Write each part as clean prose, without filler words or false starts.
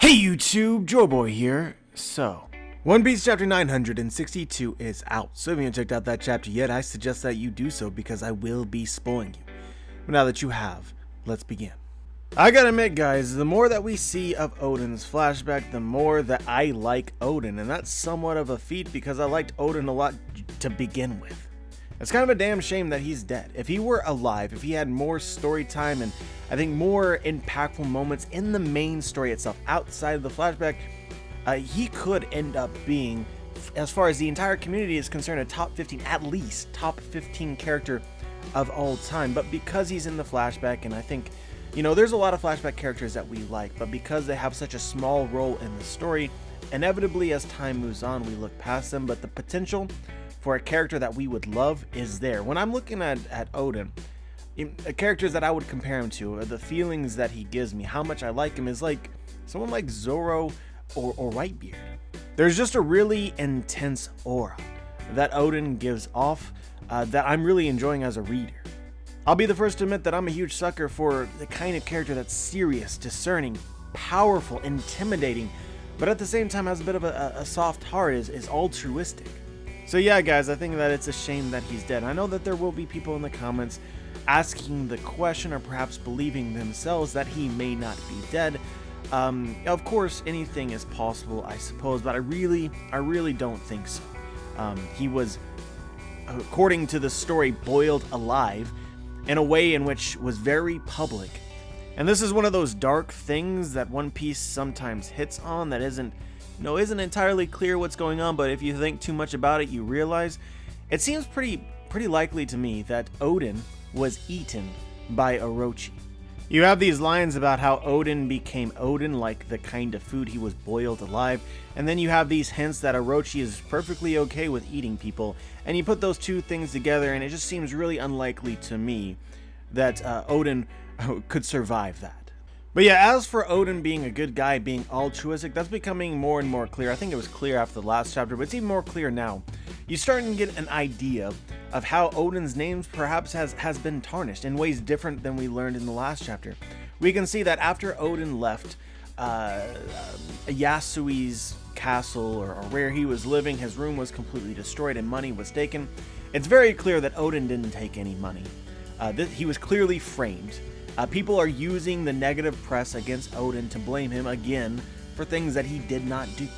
Hey YouTube, Joeboy here. So, One Piece chapter 962 is out. So if you haven't checked out that chapter yet, I suggest that you do so because I will be spoiling you. But now that you have, let's begin. I gotta admit guys, the more that we see of Oden's flashback, the more that I like Oden. And that's somewhat of a feat because I liked Oden a lot to begin with. It's kind of a damn shame that he's dead. If he were alive, if he had more story time and I think more impactful moments in the main story itself, outside of the flashback, he could end up being, as far as the entire community is concerned, a top 15, at least top 15 character of all time. But because he's in the flashback, and I think, you know, there's a lot of flashback characters that we like, but because they have such a small role in the story, inevitably as time moves on, we look past them. But the potential for a character that we would love is there. When I'm looking at Oden, characters that I would compare him to, the feelings that he gives me, how much I like him, is like someone like Zoro or Whitebeard. There's just a really intense aura that Oden gives off that I'm really enjoying as a reader. I'll be the first to admit that I'm a huge sucker for the kind of character that's serious, discerning, powerful, intimidating, but at the same time has a bit of a soft heart, is altruistic. So yeah guys, I think that it's a shame that he's dead. I know that there will be people in the comments asking the question, or perhaps believing themselves that he may not be dead. Of course anything is possible, I suppose, but I really don't think so. He was, according to the story, boiled alive in a way in which was very public. And this is one of those dark things that One Piece sometimes hits on that isn't entirely clear what's going on, but if you think too much about it, you realize it seems pretty likely to me that Oden was eaten by Orochi. You have these lines about how Oden became Oden, like the kind of food he was boiled alive, and then you have these hints that Orochi is perfectly okay with eating people, and you put those two things together and it just seems really unlikely to me that Oden could survive that. But yeah, as for Oden being a good guy, being altruistic, that's becoming more and more clear. I think it was clear after the last chapter, but it's even more clear now. You're starting to get an idea of how Oden's name perhaps has been tarnished in ways different than we learned in the last chapter. We can see that after Oden left Yasui's castle, or where he was living, his room was completely destroyed and money was taken. It's very clear that Oden didn't take any money. He was clearly framed. People are using the negative press against Oden to blame him again for things that he did not do.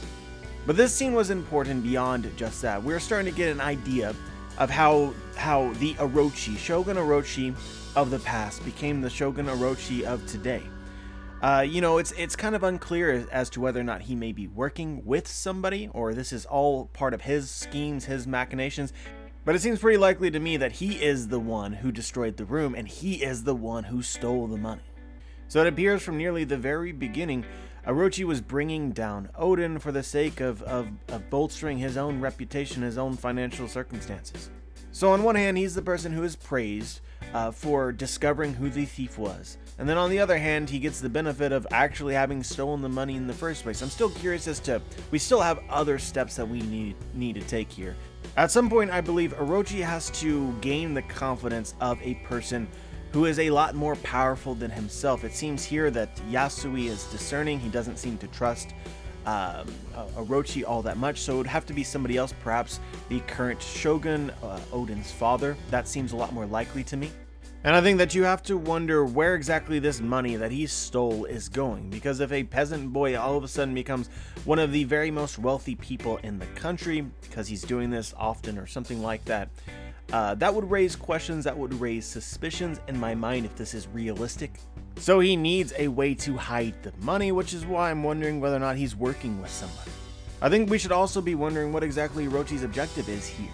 But this scene was important beyond just that. We're starting to get an idea of how the Orochi, Shogun Orochi of the past, became the Shogun Orochi of today. It's kind of unclear as to whether or not he may be working with somebody, or this is all part of his schemes, his machinations. But it seems pretty likely to me that he is the one who destroyed the room, and he is the one who stole the money. So it appears from nearly the very beginning, Orochi was bringing down Oden for the sake of bolstering his own reputation, his own financial circumstances. So on one hand, he's the person who is praised for discovering who the thief was. And then on the other hand, he gets the benefit of actually having stolen the money in the first place. I'm still curious as to, we still have other steps that we need to take here. At some point, I believe Orochi has to gain the confidence of a person who is a lot more powerful than himself. It seems here that Yasui is discerning. He doesn't seem to trust Orochi all that much, so it would have to be somebody else, perhaps the current shogun, Oden's father. That seems a lot more likely to me. And I think that you have to wonder where exactly this money that he stole is going, because if a peasant boy all of a sudden becomes one of the very most wealthy people in the country because he's doing this often or something like that, that would raise questions, that would raise suspicions in my mind if this is realistic. So he needs a way to hide the money, which is why I'm wondering whether or not he's working with somebody. I think we should also be wondering what exactly Orochi's objective is here.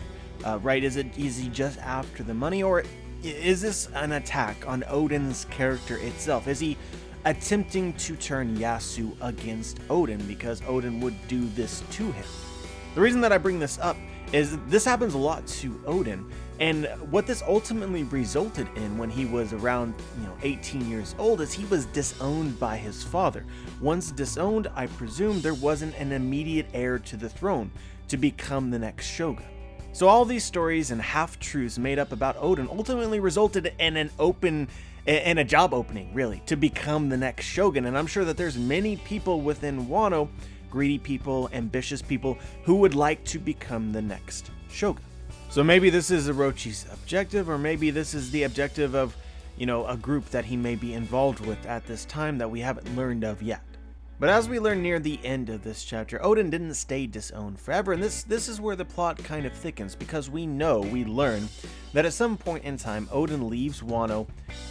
Right, is he just after the money, or is this an attack on Oden's character itself? Is he attempting to turn Yasu against Oden because Oden would do this to him? The reason that I bring this up is this happens a lot to Oden, and what this ultimately resulted in when he was around 18 years old is he was disowned by his father. Once disowned, I presume there wasn't an immediate heir to the throne to become the next shogun. So all these stories and half-truths made up about Oden ultimately resulted in an open and a job opening, really, to become the next shogun. And I'm sure that there's many people within Wano, greedy people, ambitious people, who would like to become the next shogun. So maybe this is Orochi's objective, or maybe this is the objective of, a group that he may be involved with at this time that we haven't learned of yet. But as we learn near the end of this chapter, Oden didn't stay disowned forever, and this is where the plot kind of thickens, because we learn that at some point in time, Oden leaves Wano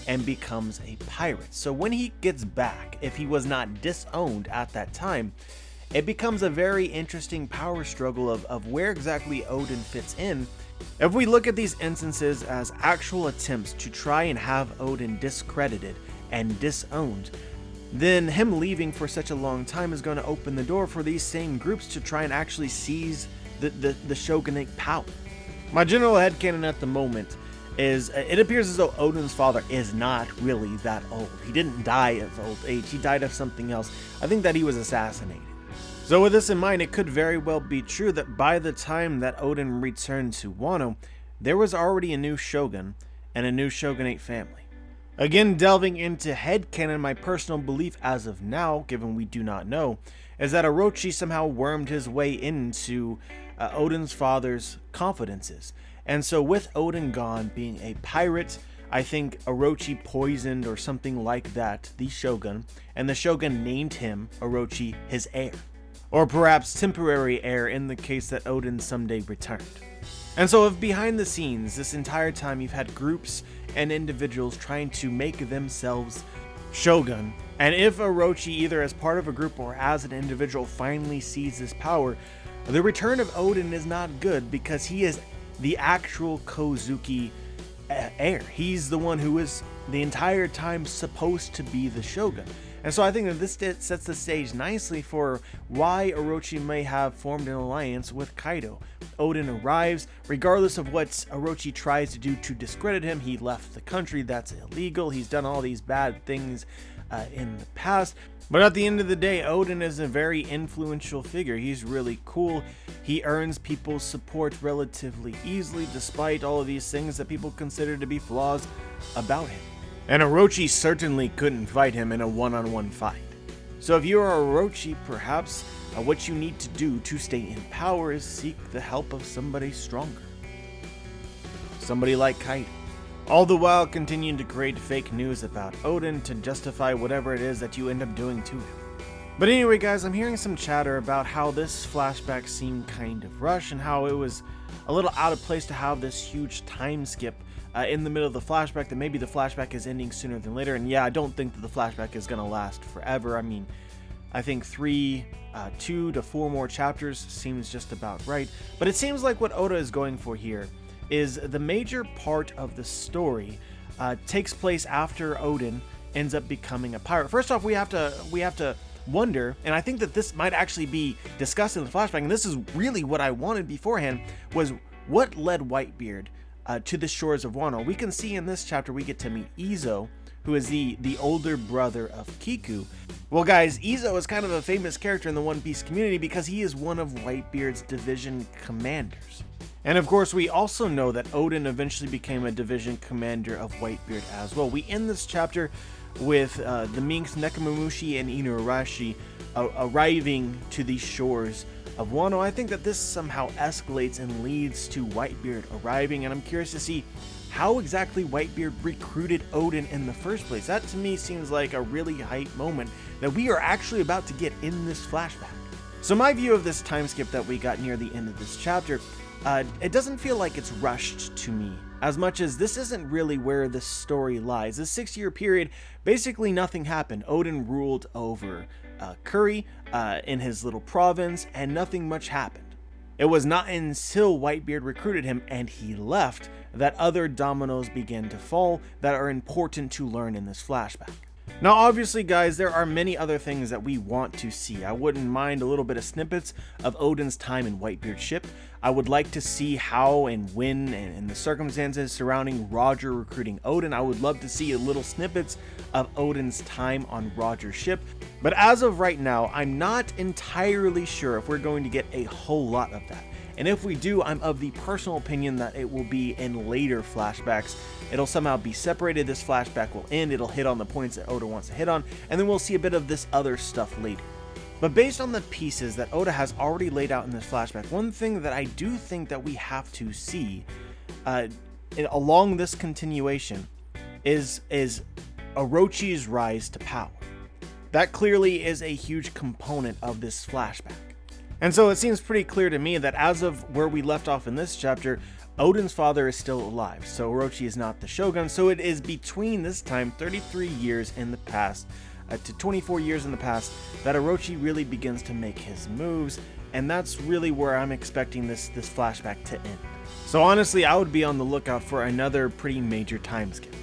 and becomes a pirate. So when he gets back, if he was not disowned at that time, it becomes a very interesting power struggle of where exactly Oden fits in. If we look at these instances as actual attempts to try and have Oden discredited and disowned, then him leaving for such a long time is going to open the door for these same groups to try and actually seize the shogunate power. My general headcanon at the moment is it appears as though Oden's father is not really that old. He didn't die of old age, he died of something else. I think that he was assassinated. So with this in mind, it could very well be true that by the time that Oden returned to Wano, there was already a new shogun and a new shogunate family. Again, delving into headcanon, my personal belief as of now, given we do not know, is that Orochi somehow wormed his way into Oden's father's confidences. And so with Oden gone, being a pirate, I think Orochi poisoned or something like that the shogun, and the shogun named him, Orochi, his heir. Or perhaps temporary heir in the case that Oden someday returned. And so if behind the scenes, this entire time you've had groups and individuals trying to make themselves shogun, and if Orochi, either as part of a group or as an individual, finally seizes power, the return of Oden is not good, because he is the actual Kozuki heir. He's the one who is the entire time supposed to be the shogun. And so I think that this sets the stage nicely for why Orochi may have formed an alliance with Kaido. Oden arrives, regardless of what Orochi tries to do to discredit him. He left the country, that's illegal, he's done all these bad things in the past. But at the end of the day, Oden is a very influential figure. He's really cool. He earns people's support relatively easily, despite all of these things that people consider to be flaws about him. And Orochi certainly couldn't fight him in a one-on-one fight. So if you are Orochi, perhaps what you need to do to stay in power is seek the help of somebody stronger. Somebody like Kaido. All the while continuing to create fake news about Oden to justify whatever it is that you end up doing to him. But anyway guys, I'm hearing some chatter about how this flashback seemed kind of rushed, and how it was a little out of place to have this huge time skip in the middle of the flashback, that maybe the flashback is ending sooner than later. And yeah, I don't think that the flashback is going to last forever. I mean, I think 2 to 4 more chapters seems just about right. But it seems like what Oda is going for here is the major part of the story takes place after Oden ends up becoming a pirate. First off, we have to wonder, and I think that this might actually be discussed in the flashback, and this is really what I wanted beforehand, was what led Whitebeard to the shores of Wano. We can see in this chapter we get to meet Izo, who is the older brother of Kiku. Well guys, Izo is kind of a famous character in the One Piece community because he is one of Whitebeard's division commanders. And of course, we also know that Oden eventually became a division commander of Whitebeard as well. We end this chapter with the Minks, Nekomamushi, and Inuarashi arriving to the shores of Wano. I think that this somehow escalates and leads to Whitebeard arriving, and I'm curious to see how exactly Whitebeard recruited Oden in the first place. That to me seems like a really hype moment that we are actually about to get in this flashback. So my view of this time skip that we got near the end of this chapter, it doesn't feel like it's rushed to me, as much as this isn't really where the story lies. This 6-year period, basically nothing happened. Oden ruled over Curry in his little province, and nothing much happened. It was not until Whitebeard recruited him and he left that other dominoes began to fall that are important to learn in this flashback. Now obviously guys, there are many other things that we want to see. I wouldn't mind a little bit of snippets of Oden's time in Whitebeard's ship. I would like to see how and when and the circumstances surrounding Roger recruiting Oden. I would love to see little snippets of Oden's time on Roger's ship. But as of right now, I'm not entirely sure if we're going to get a whole lot of that. and if we do, I'm of the personal opinion that it will be in later flashbacks. It'll somehow be separated, this flashback will end, it'll hit on the points that Oda wants to hit on, and then we'll see a bit of this other stuff later. But based on the pieces that Oda has already laid out in this flashback, one thing that I do think that we have to see along this continuation is Orochi's rise to power. That clearly is a huge component of this flashback. And so it seems pretty clear to me that as of where we left off in this chapter, Oden's father is still alive, so Orochi is not the shogun, so it is between this time, 33 years in the past, to 24 years in the past, that Orochi really begins to make his moves, and that's really where I'm expecting this flashback to end. So honestly, I would be on the lookout for another pretty major time skip,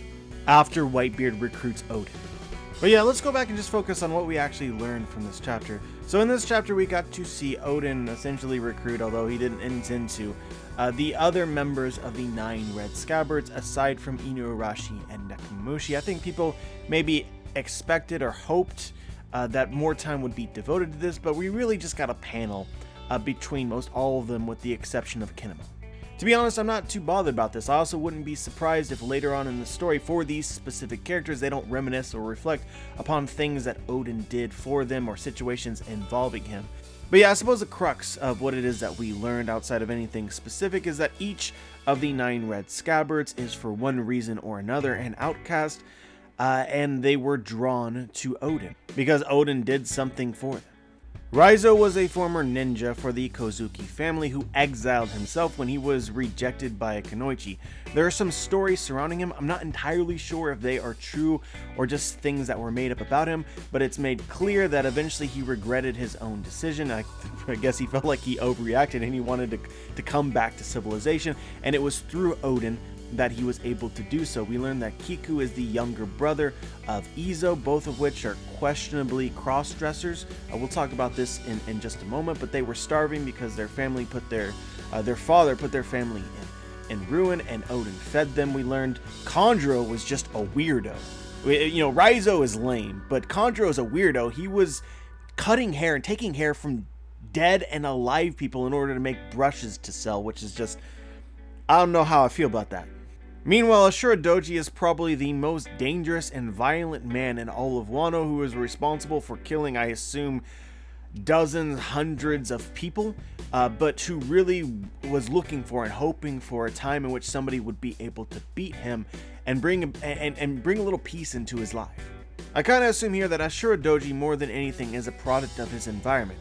after Whitebeard recruits Oden. But yeah, let's go back and just focus on what we actually learned from this chapter. So in this chapter, we got to see Oden essentially recruit, although he didn't intend to, the other members of the 9 red scabbards, aside from Inuarashi and Nekomamushi. I think people maybe expected or hoped that more time would be devoted to this, but we really just got a panel between most all of them, with the exception of Kinemon. To be honest, I'm not too bothered about this. I also wouldn't be surprised if later on in the story, for these specific characters, they don't reminisce or reflect upon things that Oden did for them or situations involving him. But yeah, I suppose the crux of what it is that we learned outside of anything specific is that each of the 9 red scabbards is for one reason or another an outcast, and they were drawn to Oden because Oden did something for them. Revujo was a former ninja for the Kozuki family who exiled himself when he was rejected by a kunoichi. There are some stories surrounding him. I'm not entirely sure if they are true or just things that were made up about him, but it's made clear that eventually he regretted his own decision. I guess he felt like he overreacted and he wanted to come back to civilization, and it was through Oden that he was able to do so. We learned that Kiku is the younger brother of Izo, both of which are questionably cross-dressers. We'll talk about this in just a moment, but they were starving because their family their father put their family in ruin, and Oden fed them. We learned Kandro was just a weirdo. Revujo is lame, but Kandro is a weirdo. He was cutting hair and taking hair from dead and alive people in order to make brushes to sell, which is just, I don't know how I feel about that. Meanwhile, Ashura-doji is probably the most dangerous and violent man in all of Wano, who is responsible for killing, I assume, dozens, hundreds of people, but who really was looking for and hoping for a time in which somebody would be able to beat him and bring a little peace into his life. I kind of assume here that Ashura-doji, more than anything, is a product of his environment.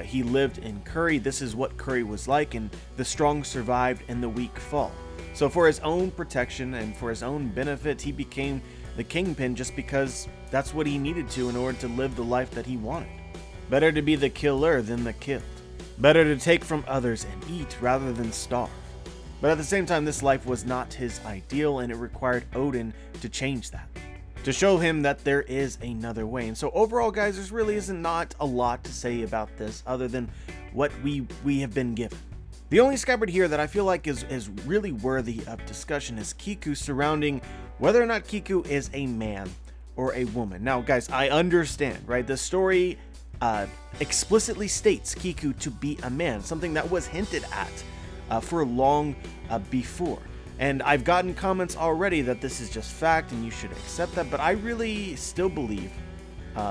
He lived in Curry. This is what Curry was like, and the strong survived and the weak fall. So for his own protection and for his own benefit, he became the kingpin just because that's what he needed to in order to live the life that he wanted. Better to be the killer than the killed. Better to take from others and eat rather than starve. But at the same time, this life was not his ideal, and it required Oden to change that, to show him that there is another way. And so overall, guys, there's really isn't not a lot to say about this other than what we have been given. The only scabbard here that I feel like is really worthy of discussion is Kiku, surrounding whether or not Kiku is a man or a woman. Now, guys, I understand, right? The story explicitly states Kiku to be a man, something that was hinted at for long before. And I've gotten comments already that this is just fact and you should accept that, but I really still believe,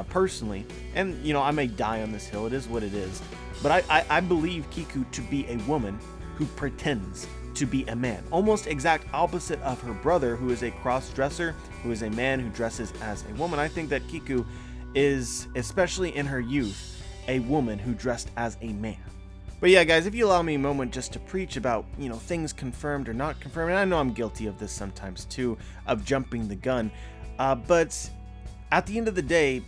personally, and I may die on this hill, it is what it is, but I believe Kiku to be a woman who pretends to be a man. Almost exact opposite of her brother, who is a cross-dresser, who is a man who dresses as a woman. I think that Kiku is, especially in her youth, a woman who dressed as a man. But yeah, guys, if you allow me a moment just to preach about, things confirmed or not confirmed, and I know I'm guilty of this sometimes too, of jumping the gun, but at the end of the day,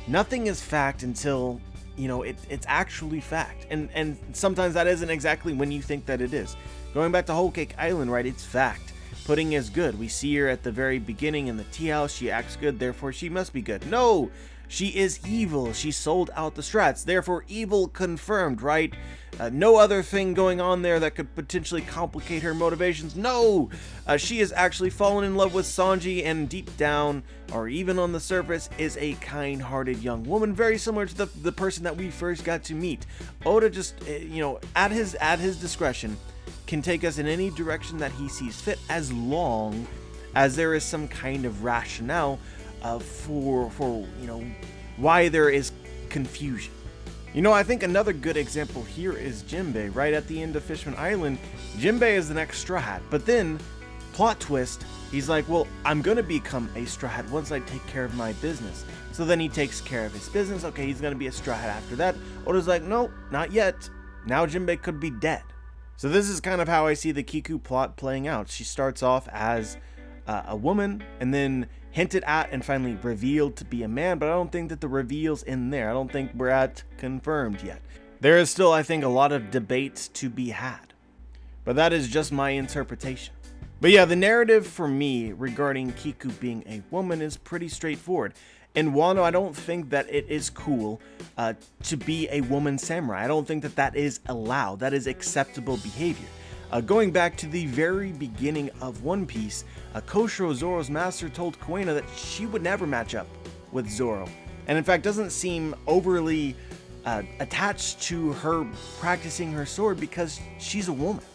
nothing is fact until, it's actually fact. And sometimes that isn't exactly when you think that it is. Going back to Whole Cake Island, right, it's fact. Pudding is good. We see her at the very beginning in the tea house, she acts good, therefore she must be good. No! She is evil. She sold out the strats. Therefore, evil confirmed, right? No other thing going on there that could potentially complicate her motivations. No! She has actually fallen in love with Sanji, and deep down, or even on the surface, is a kind-hearted young woman, very similar to the person that we first got to meet. Oda just, at his discretion, can take us in any direction that he sees fit, as long as there is some kind of rationale for why there is confusion. I think another good example here is Jinbei. Right at the end of Fishman Island, Jinbei is the next Straw Hat, but then, plot twist, he's like, well, I'm gonna become a Straw Hat once I take care of my business. So then he takes care of his business. Okay, he's gonna be a Straw Hat after that. Oda's like, no, not yet. Now Jinbei could be dead. So this is kind of how I see the Kiku plot playing out. She starts off as a woman, and then hinted at and finally revealed to be a man, but I don't think that the reveal's in there. I don't think we're at confirmed yet. There is still, I think, a lot of debates to be had, but that is just my interpretation. But yeah, the narrative for me regarding Kiku being a woman is pretty straightforward. In Wano, I don't think that it is cool to be a woman samurai. I don't think that that is allowed. That is acceptable behavior. Going back to the very beginning of One Piece, Koshiro, Zoro's master, told Kuena that she would never match up with Zoro, and in fact doesn't seem overly attached to her practicing her sword because she's a woman.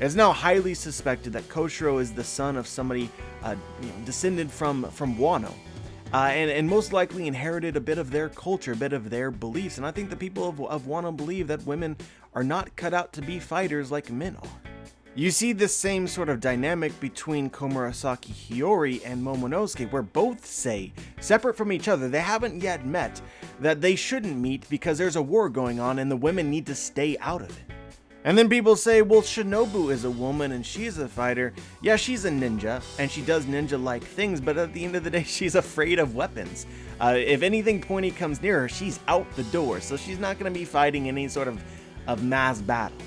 It's now highly suspected that Koshiro is the son of somebody descended from Wano, and most likely inherited a bit of their culture, a bit of their beliefs. And I think the people of Wano believe that women are not cut out to be fighters like men are. You see this same sort of dynamic between Komurasaki Hiyori and Momonosuke, where both say, separate from each other, they haven't yet met, that they shouldn't meet because there's a war going on and the women need to stay out of it. And then people say, well, Shinobu is a woman and she's a fighter. Yeah, she's a ninja, and she does ninja-like things, but at the end of the day, she's afraid of weapons. If anything pointy comes near her, she's out the door, so she's not going to be fighting any sort of mass battle.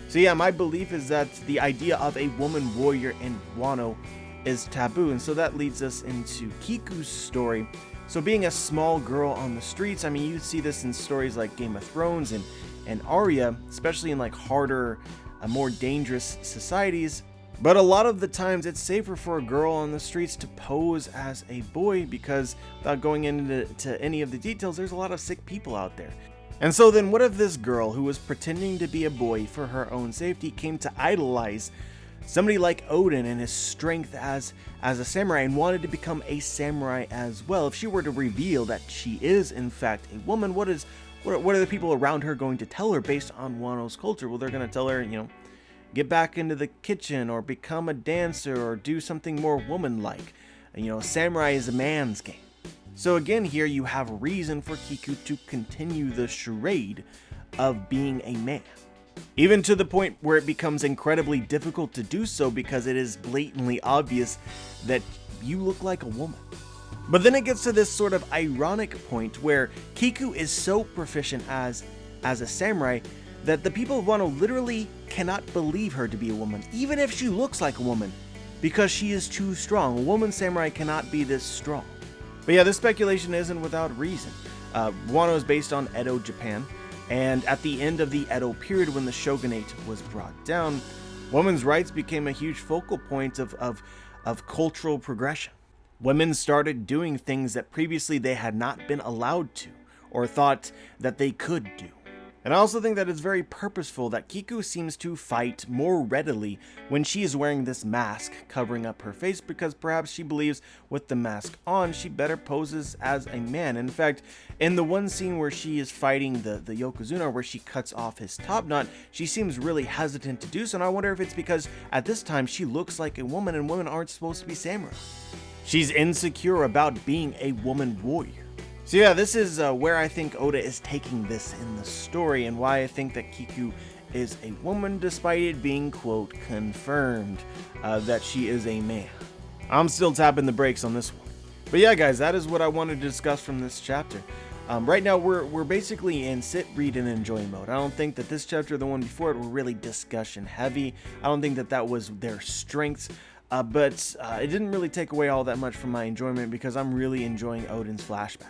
So yeah, my belief is that the idea of a woman warrior in Wano is taboo, and so that leads us into Kiku's story. So being a small girl on the streets, I mean, you see this in stories like Game of Thrones and Arya, especially in like harder, more dangerous societies. But a lot of the times it's safer for a girl on the streets to pose as a boy because, without going into any of the details, there's a lot of sick people out there. And so then what if this girl who was pretending to be a boy for her own safety came to idolize somebody like Oden and his strength as a samurai and wanted to become a samurai as well? If she were to reveal that she is in fact a woman, what are the people around her going to tell her based on Wano's culture? Well, they're going to tell her, get back into the kitchen or become a dancer or do something more woman-like. Samurai is a man's game. So again, here you have reason for Kiku to continue the charade of being a man. Even to the point where it becomes incredibly difficult to do so because it is blatantly obvious that you look like a woman. But then it gets to this sort of ironic point where Kiku is so proficient as a samurai that the people of Wano literally cannot believe her to be a woman, even if she looks like a woman, because she is too strong. A woman samurai cannot be this strong. But yeah, this speculation isn't without reason. Wano is based on Edo, Japan, and at the end of the Edo period when the shogunate was brought down, women's rights became a huge focal point of cultural progression. Women started doing things that previously they had not been allowed to, or thought that they could do. And I also think that it's very purposeful that Kiku seems to fight more readily when she is wearing this mask covering up her face, because perhaps she believes with the mask on, she better poses as a man. In fact, in the one scene where she is fighting the Yokozuna, where she cuts off his top knot, she seems really hesitant to do so, and I wonder if it's because at this time she looks like a woman and women aren't supposed to be samurai. She's insecure about being a woman warrior. So yeah, this is where I think Oda is taking this in the story, and why I think that Kiku is a woman despite it being, quote, confirmed that she is a man. I'm still tapping the brakes on this one. But yeah, guys, that is what I wanted to discuss from this chapter. Right now, we're basically in sit, read, and enjoy mode. I don't think that this chapter or the one before it were really discussion heavy. I don't think that that was their strengths. But it didn't really take away all that much from my enjoyment because I'm really enjoying Oden's flashback.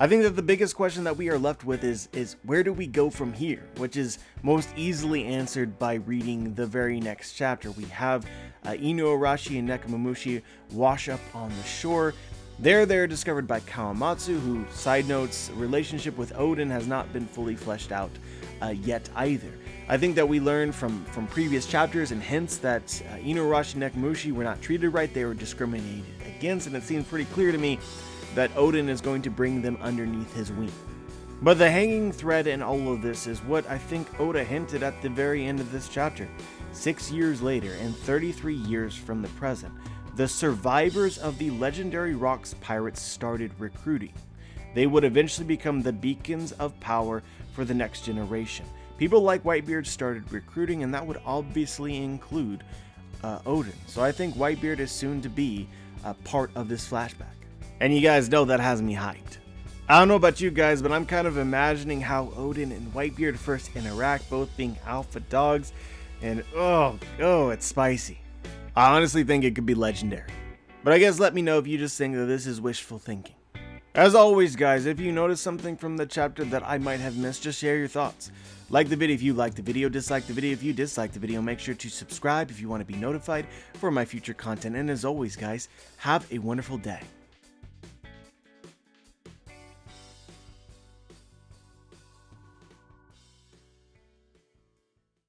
I think that the biggest question that we are left with is where do we go from here? Which is most easily answered by reading the very next chapter. We have Ino, Orochi, and Nekomamushi wash up on the shore. They're discovered by Kawamatsu, who, side notes, relationship with Oden has not been fully fleshed out yet either. I think that we learned from previous chapters and hints that Ino, Orochi, and Nekomamushi were not treated right, they were discriminated against, and it seems pretty clear to me that Oden is going to bring them underneath his wing. But the hanging thread in all of this is what I think Oda hinted at the very end of this chapter. 6 years later, and 33 years from the present, the survivors of the legendary Rocks pirates started recruiting. They would eventually become the beacons of power for the next generation. People like Whitebeard started recruiting, and that would obviously include Oden. So I think Whitebeard is soon to be a part of this flashback. And you guys know that has me hyped. I don't know about you guys, but I'm kind of imagining how Oden and Whitebeard first interact, both being alpha dogs, and oh, it's spicy. I honestly think it could be legendary. But I guess let me know if you just think that this is wishful thinking. As always, guys, if you notice something from the chapter that I might have missed, just share your thoughts. Like the video if you liked the video, dislike the video if you disliked the video, make sure to subscribe if you want to be notified for my future content, and as always, guys, have a wonderful day.